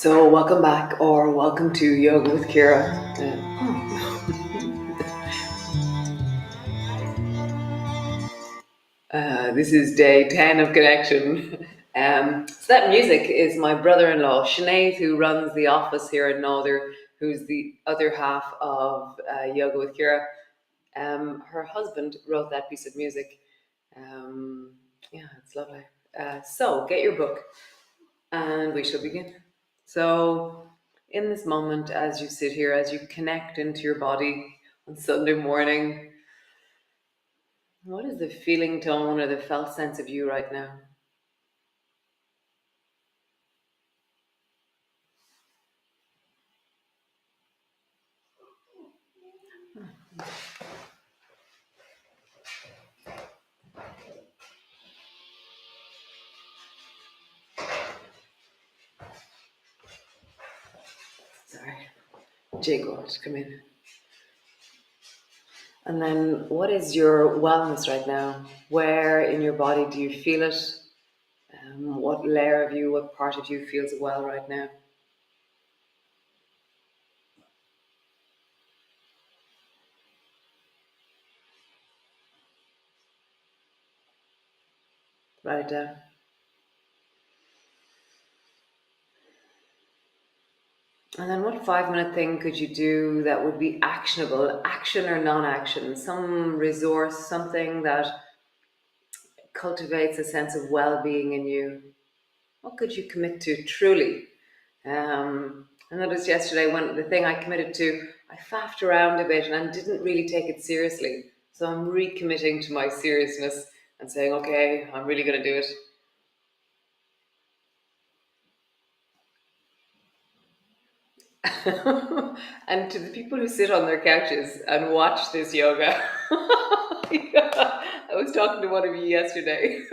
So, welcome back or welcome to Yoga with Ciara. This is day 10 of connection. So, that music is my brother in law, Sinead, who runs the office here in Northern, who's the other half of Yoga with Ciara. Her husband wrote that piece of music. Yeah, it's lovely. So, get your book and we shall begin. So, in this moment, as you sit here, as you connect into your body on Sunday morning, what is the feeling tone or the felt sense of you right now? Sorry, Jake wants to come in. And then, what is your wellness right now? Where in your body do you feel it? What layer of you, what part of you feels well right now? Write it down. And then what 5 minute thing could you do that would be actionable, action or non-action, some resource, something that cultivates a sense of well-being in you? What could you commit to truly? I noticed yesterday when the thing I committed to, I faffed around a bit and I didn't really take it seriously. So I'm recommitting to my seriousness and saying, okay, I'm really going to do it. And to the people who sit on their couches and watch this yoga, I was talking to one of you yesterday.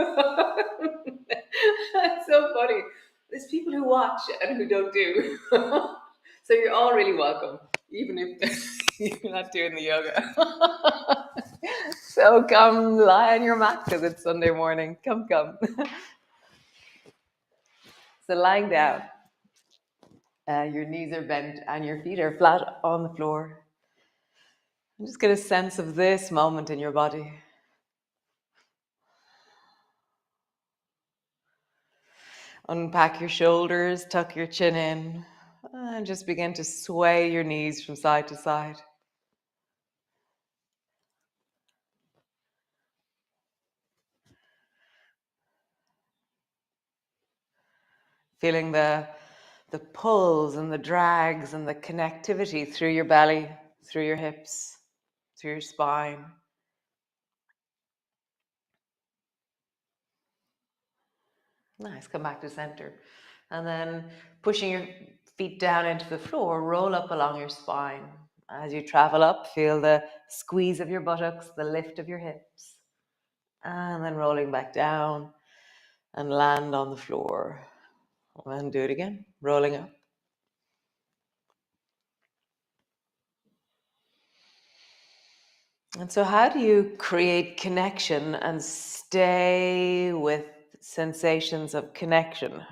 It's so funny. There's people who watch and who don't do. So you're all really welcome, even if you're not doing the yoga. So come lie on your mat because it's Sunday morning. Come. So lying down, your knees are bent and your feet are flat on the floor. And just get a sense of this moment in your body. Unpack your shoulders, tuck your chin in, and just begin to sway your knees from side to side. Feeling the pulls and the drags and the connectivity through your belly, through your hips, through your spine. Nice, come back to center. And then pushing your feet down into the floor, roll up along your spine. As you travel up, feel the squeeze of your buttocks, the lift of your hips. And then rolling back down and land on the floor. And do it again, rolling up. And so, how do you create connection and stay with sensations of connection?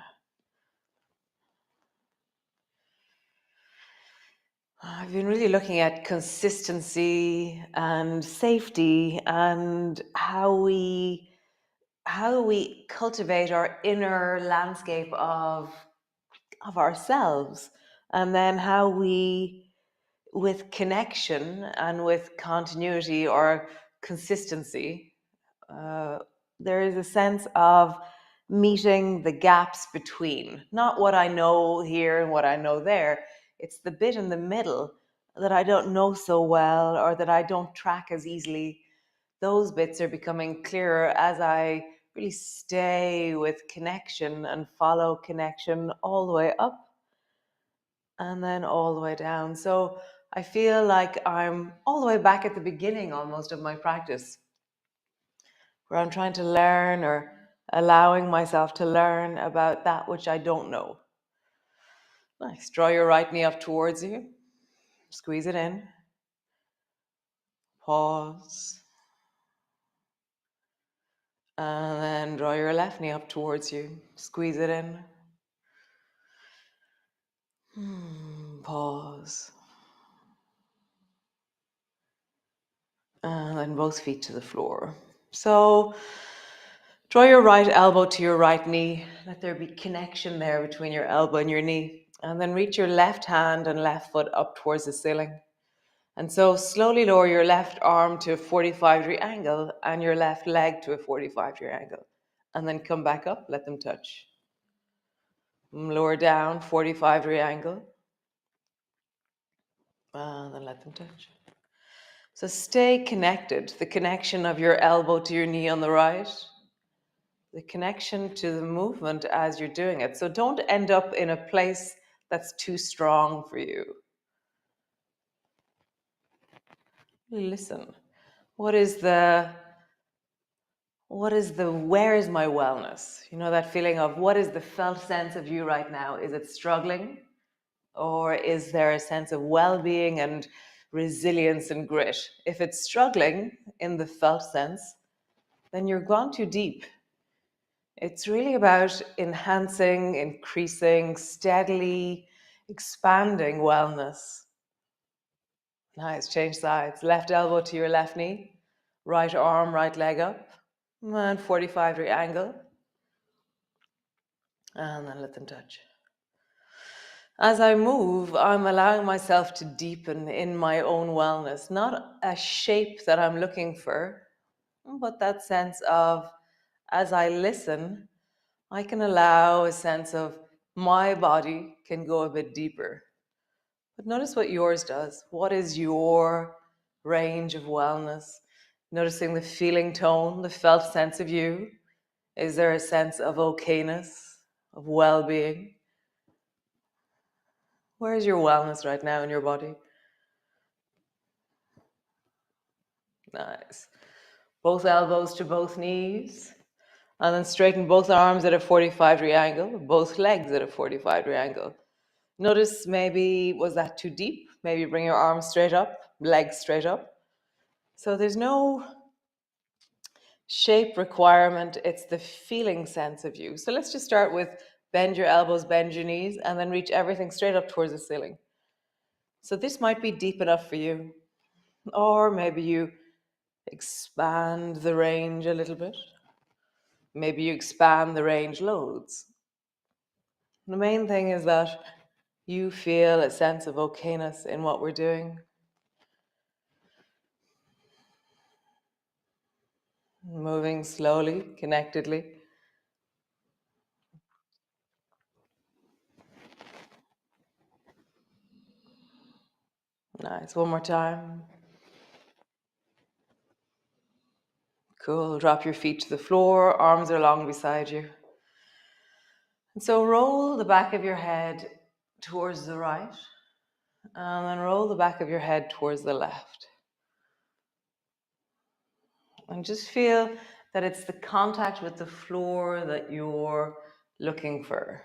I've been really looking at consistency and safety and how we cultivate our inner landscape of ourselves, and then how we, with connection and with continuity or consistency, uh, there is a sense of meeting the gaps between, not what I know here and what I know there. It's the bit in the middle that I don't know so well or that I don't track as easily. Those bits are becoming clearer as I really stay with connection and follow connection all the way up and then all the way down. So I feel like I'm all the way back at the beginning almost of my practice, where I'm trying to learn or allowing myself to learn about that which I don't know. Nice. Draw your right knee up towards you, squeeze it in, pause, and then draw your left knee up towards you, squeeze it in, Pause. And then both feet to the floor. So draw your right elbow to your right knee. Let there be connection there between your elbow and your knee. And then reach your left hand and left foot up towards the ceiling. And so slowly lower your left arm to a 45-degree angle and your left leg to a 45-degree angle. And then come back up, let them touch. Lower down, 45-degree angle. And then let them touch. So stay connected. The connection of your elbow to your knee on the right. The connection to the movement as you're doing it. So don't end up in a place that's too strong for you. Listen. Where is my wellness? You know, that feeling of what is the felt sense of you right now? Is it struggling? Or is there a sense of well-being and resilience and grit? If it's struggling in the felt sense, then you're gone too deep. It's really about enhancing, increasing, steadily expanding wellness. Nice, change sides. Left elbow to your left knee, right arm, right leg up, and 45-degree angle. And then let them touch. As I move, I'm allowing myself to deepen in my own wellness, not a shape that I'm looking for, but that sense of, as I listen, I can allow a sense of my body can go a bit deeper. But notice what yours does. What is your range of wellness? Noticing the feeling tone, the felt sense of you. Is there a sense of ok-ness, of well-being? Where is your wellness right now in your body? Nice. Both elbows to both knees. And then straighten both arms at a 45-degree angle, both legs at a 45-degree angle. Notice maybe, was that too deep? Maybe bring your arms straight up, legs straight up. So there's no shape requirement, it's the feeling sense of you. So let's just start with bend your elbows, bend your knees, and then reach everything straight up towards the ceiling. So this might be deep enough for you. Or maybe you expand the range a little bit. Maybe you expand the range loads. The main thing is that you feel a sense of ok-ness in what we're doing. Moving slowly, connectedly. Nice. One more time. Cool. Drop your feet to the floor. Arms are long beside you. And so roll the back of your head towards the right. And then roll the back of your head towards the left. And just feel that it's the contact with the floor that you're looking for.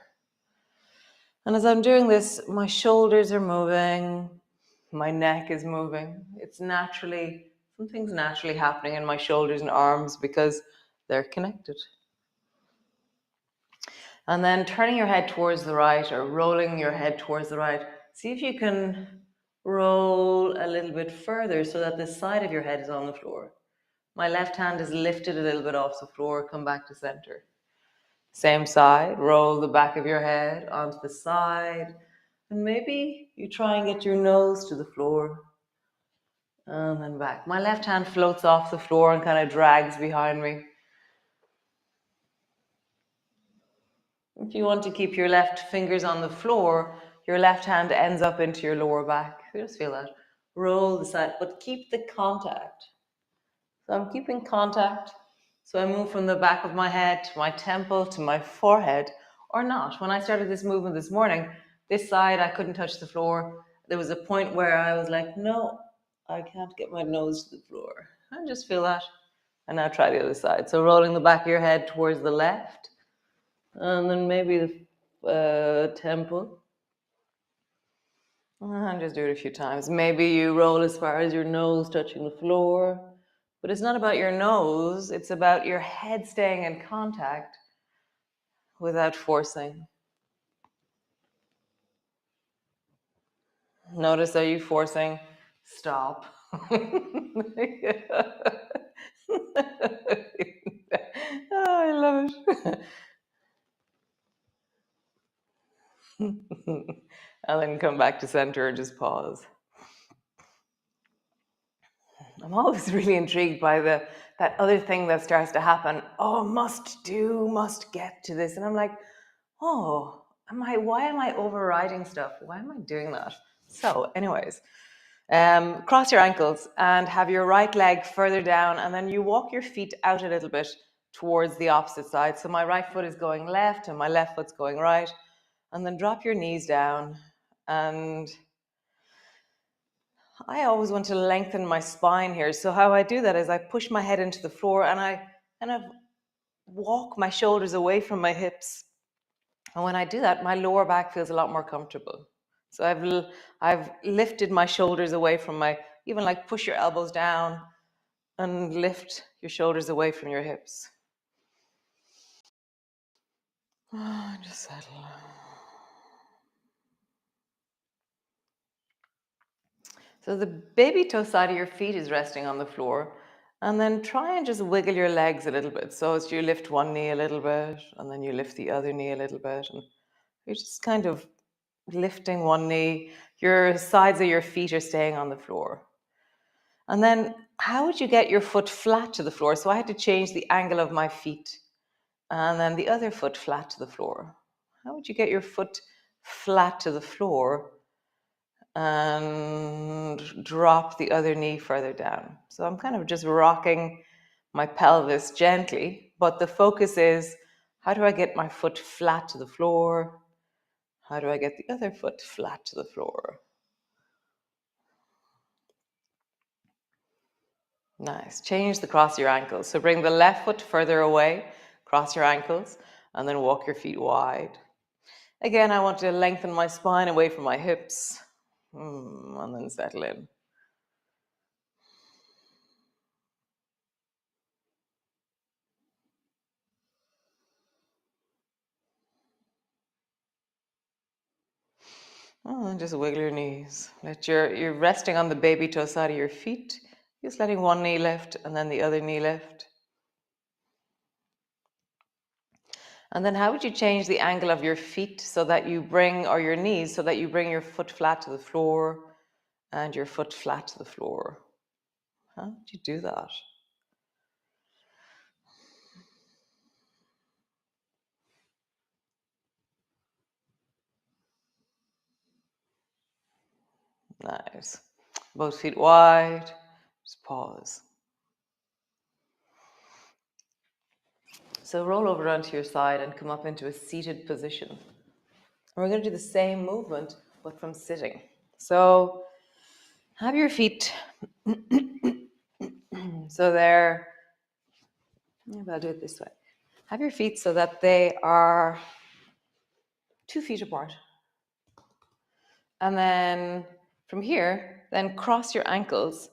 And as I'm doing this, my shoulders are moving, my neck is moving. Something's naturally happening in my shoulders and arms because they're connected. And then turning your head towards the right or rolling your head towards the right, see if you can roll a little bit further so that the side of your head is on the floor. My left hand is lifted a little bit off the floor, come back to center. Same side, roll the back of your head onto the side. And maybe you try and get your nose to the floor. And then back. My left hand floats off the floor and kind of drags behind me. If you want to keep your left fingers on the floor, your left hand ends up into your lower back. Just feel that. Roll the side, but keep the contact. So I'm keeping contact. So I move from the back of my head to my temple to my forehead, or not. When I started this movement this morning, this side I couldn't touch the floor. There was a point where I was like, no, I can't get my nose to the floor. I just feel that. And now try the other side. So rolling the back of your head towards the left, and then maybe the temple. And just do it a few times. Maybe you roll as far as your nose touching the floor. But it's not about your nose, it's about your head staying in contact without forcing. Notice, are you forcing stop? Oh, I love it. And then come back to center and just pause. I'm always really intrigued by that other thing that starts to happen. Oh, must do, must get to this. And I'm like, oh, why am I overriding stuff? Why am I doing that? So, anyways, cross your ankles and have your right leg further down, and then you walk your feet out a little bit towards the opposite side. So my right foot is going left and my left foot's going right. And then drop your knees down. And I always want to lengthen my spine here. So how I do that is I push my head into the floor and I kind of walk my shoulders away from my hips. And when I do that, my lower back feels a lot more comfortable. So I've lifted my shoulders away from my, even like push your elbows down and lift your shoulders away from your hips. Just settle. So the baby toe side of your feet is resting on the floor. And then try and just wiggle your legs a little bit. So as you lift one knee a little bit, and then you lift the other knee a little bit. And you're just kind of lifting one knee. Your sides of your feet are staying on the floor. And then how would you get your foot flat to the floor? So I had to change the angle of my feet. And then the other foot flat to the floor. How would you get your foot flat to the floor and drop the other knee further down? So I'm kind of just rocking my pelvis gently, but the focus is, how do I get my foot flat to the floor? How do I get the other foot flat to the floor? Nice. Change the cross your ankles. So bring the left foot further away, cross your ankles, and then walk your feet wide. Again, I want to lengthen my spine away from my hips, and then settle in. Oh, and just wiggle your knees. You're resting on the baby toe side of your feet. Just letting one knee lift and then the other knee lift. And then how would you change the angle of your feet so that you bring, or your knees, so that you bring your foot flat to the floor and your foot flat to the floor? How would you do that? Nice. Both feet wide. Just pause. So roll over onto your side and come up into a seated position. And we're going to do the same movement, but from sitting. So have your feet, so they're, maybe I'll do it this way. Have your feet so that they are 2 feet apart. And then from here, then cross your ankles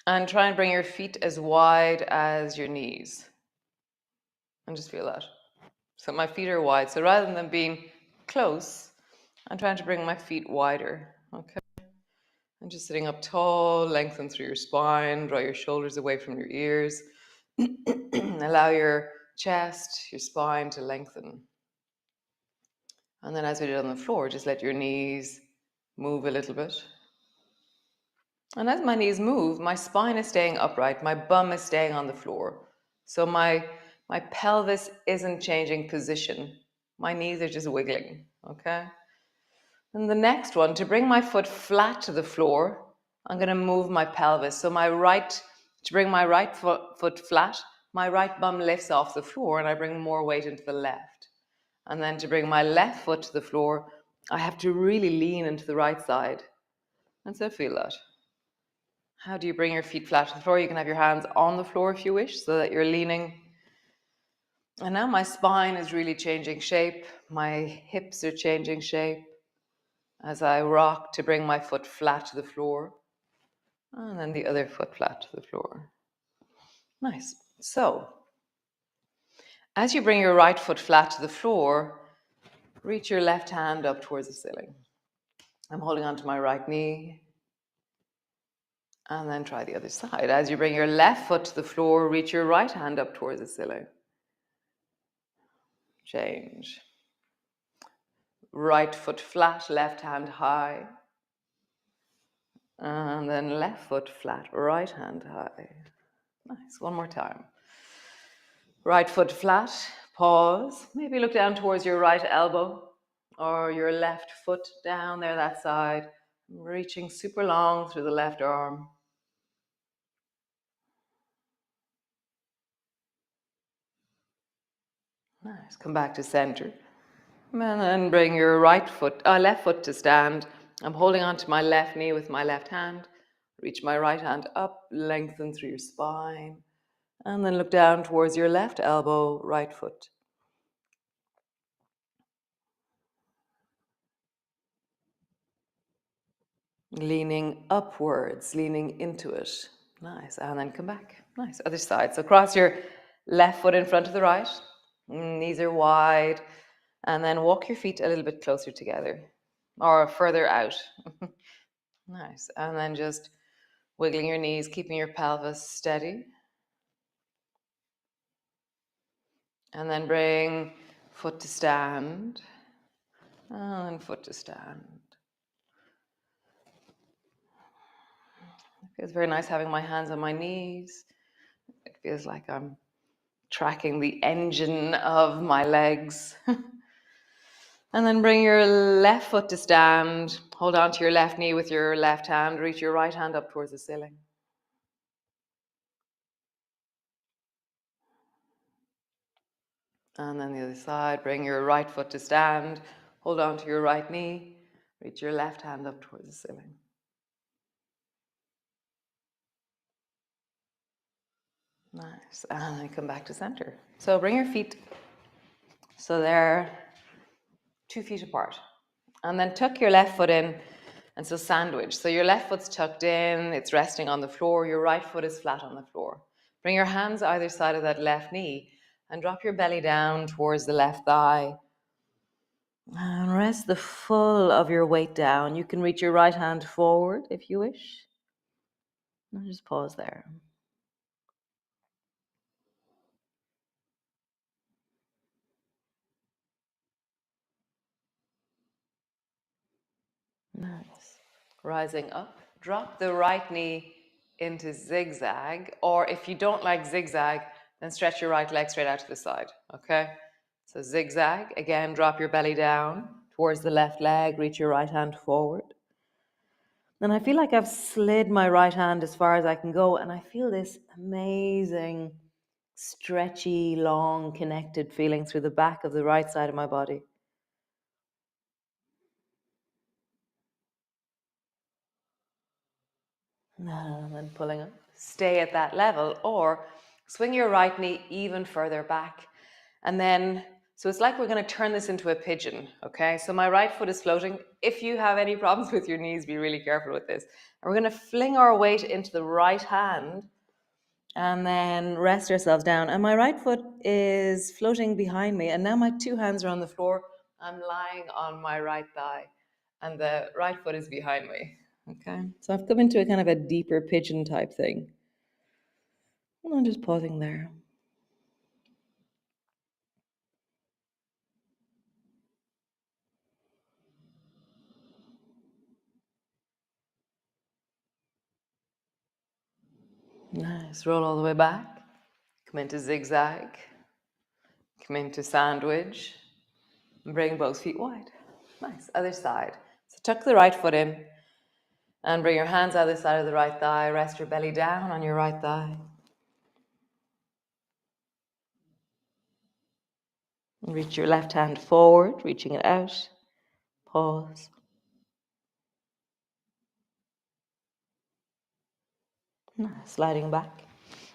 and try and bring your feet as wide as your knees. And just feel that. So my feet are wide. So rather than them being close, I'm trying to bring my feet wider. Okay. And just sitting up tall, lengthen through your spine, draw your shoulders away from your ears. Allow your chest, your spine to lengthen. And then as we did on the floor, just let your knees move a little bit. And as my knees move, my spine is staying upright, my bum is staying on the floor. So my pelvis isn't changing position. My knees are just wiggling, okay? And the next one, to bring my foot flat to the floor, I'm going to move my pelvis. So to bring my right foot flat, my right bum lifts off the floor and I bring more weight into the left. And then to bring my left foot to the floor, I have to really lean into the right side. And so feel that. How do you bring your feet flat to the floor? You can have your hands on the floor if you wish, so that you're leaning. And now my spine is really changing shape. My hips are changing shape as I rock to bring my foot flat to the floor. And then the other foot flat to the floor. Nice. So, as you bring your right foot flat to the floor, reach your left hand up towards the ceiling. I'm holding onto my right knee. And then try the other side. As you bring your left foot to the floor, reach your right hand up towards the ceiling. Change. Right foot flat, left hand high. And then left foot flat, right hand high. Nice. One more time. Right foot flat, pause. Maybe look down towards your right elbow or your left foot down there, that side. Reaching super long through the left arm. Nice. Come back to center. And then bring your left foot to stand. I'm holding onto my left knee with my left hand. Reach my right hand up, lengthen through your spine. And then look down towards your left elbow, right foot. Leaning upwards, leaning into it. Nice. And then come back. Nice. Other side. So cross your left foot in front of the right. Knees are wide. And then walk your feet a little bit closer together or further out. Nice. And then just wiggling your knees, keeping your pelvis steady. And then bring foot to stand. And then foot to stand. It feels very nice having my hands on my knees. It feels like I'm tracking the engine of my legs. And then bring your left foot to stand. Hold on to your left knee with your left hand. Reach your right hand up towards the ceiling. And then the other side. Bring your right foot to stand. Hold on to your right knee. Reach your left hand up towards the ceiling. Nice. And then come back to center. So bring your feet so they're 2 feet apart. And then tuck your left foot in. And so sandwich. So your left foot's tucked in, it's resting on the floor. Your right foot is flat on the floor. Bring your hands either side of that left knee and drop your belly down towards the left thigh. And rest the full of your weight down. You can reach your right hand forward if you wish. And just pause there. Nice. Rising up, drop the right knee into zigzag, or if you don't like zigzag, then stretch your right leg straight out to the side, okay? So zigzag, again, drop your belly down towards the left leg, reach your right hand forward. And I feel like I've slid my right hand as far as I can go, and I feel this amazing, stretchy, long, connected feeling through the back of the right side of my body. And then pulling up. Stay at that level, or swing your right knee even further back. And then, so it's like we're going to turn this into a pigeon, okay? So my right foot is floating. If you have any problems with your knees, be really careful with this. And we're going to fling our weight into the right hand and then rest ourselves down. And my right foot is floating behind me. And now my 2 hands are on the floor. I'm lying on my right thigh, and the right foot is behind me. Okay, so I've come into a kind of a deeper pigeon type thing. And I'm just pausing there. Nice. Roll all the way back. Come into zigzag. Come into sandwich. And bring both feet wide. Nice. Other side. So tuck the right foot in and bring your hands either side of the right thigh. Rest your belly down on your right thigh. And reach your left hand forward, reaching it out. Pause. Sliding back.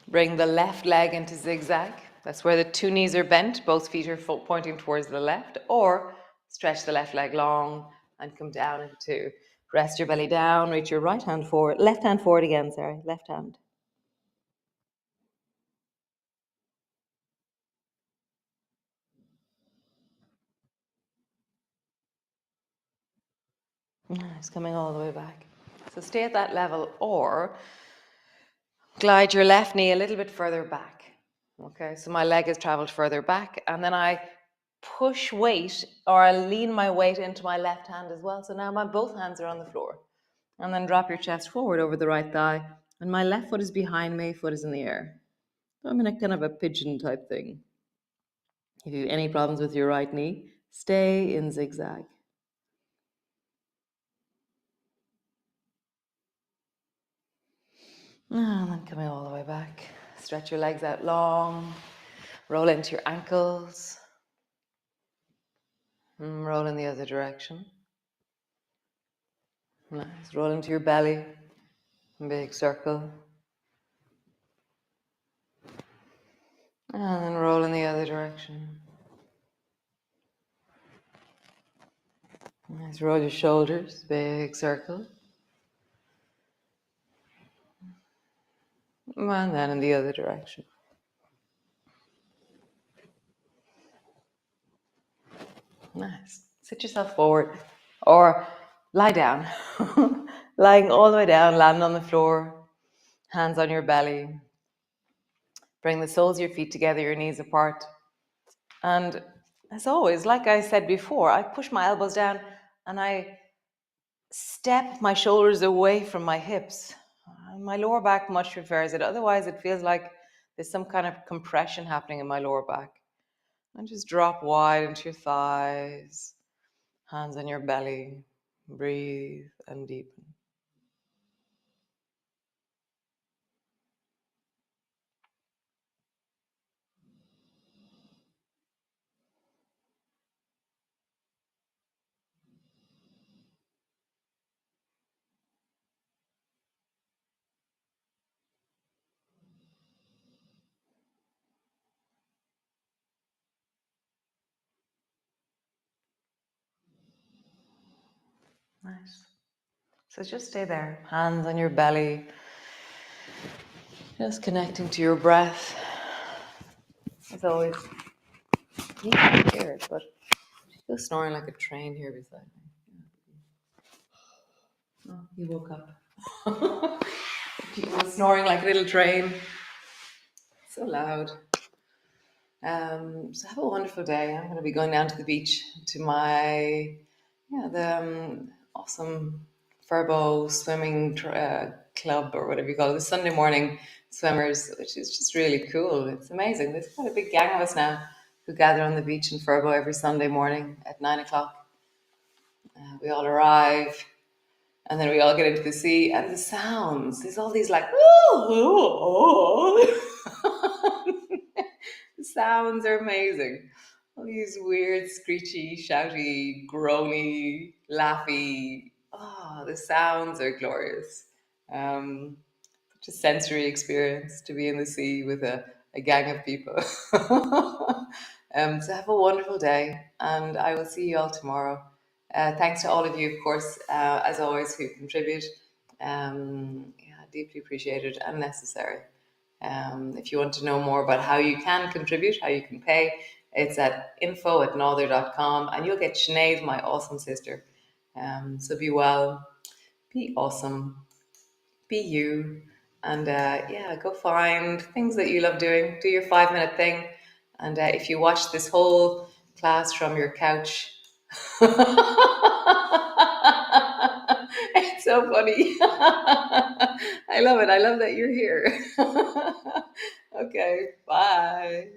Bring the left leg into zigzag. That's where the 2 knees are bent. Both feet are pointing towards the left. Or stretch the left leg long and come down into, rest your belly down, reach your right hand forward. Left hand forward again, sorry. Left hand. Nice, coming all the way back. So stay at that level, or glide your left knee a little bit further back. Okay, so my leg has traveled further back, and then I push weight, or I lean my weight into my left hand as well. So now my both hands are on the floor. And then drop your chest forward over the right thigh, and my left foot is behind me, foot is in the air. So I'm in a kind of a pigeon type thing. If you have any problems with your right knee, stay in zigzag. And then coming all the way back. Stretch your legs out long. Roll into your ankles. And roll in the other direction. Nice. Roll into your belly. Big circle. And then roll in the other direction. Nice. Roll your shoulders. Big circle. And then in the other direction. Nice. Sit yourself forward or lie down. Lying all the way down, land on the floor, hands on your belly. Bring the soles of your feet together, your knees apart. And as always, like I said before, I push my elbows down and I step my shoulders away from my hips. My lower back much prefers it. Otherwise, it feels like there's some kind of compression happening in my lower back. And just drop wide into your thighs. Hands on your belly. Breathe and deepen. Nice. So just stay there. Hands on your belly. Just connecting to your breath. As always. You can't hear it, but she's still snoring like a train here beside me. Oh, he woke up. She was snoring like a little train. So loud. So have a wonderful day. I'm going to be going down to the beach to my, the awesome Furbo swimming club or whatever you call it, the Sunday morning swimmers, which is just really cool. It's amazing. There's quite a big gang of us now who gather on the beach in Furbo every Sunday morning at 9 o'clock. We all arrive. And then we all get into the sea, and the sounds. There's all these like, the sounds are amazing. All these weird, screechy, shouty, groany, laughy. Oh, the sounds are glorious. Such a sensory experience to be in the sea with a gang of people. So have a wonderful day, and I will see you all tomorrow. Thanks to all of you, of course, as always, who contribute. Deeply appreciated and necessary. If you want to know more about how you can contribute, how you can pay, it's at info@nother.com, and you'll get Sinead, my awesome sister. So be well, be awesome, be you, and go find things that you love doing. Do your 5-minute thing, and if you watch this whole class from your couch, it's so funny. I love it. I love that you're here. Okay, bye.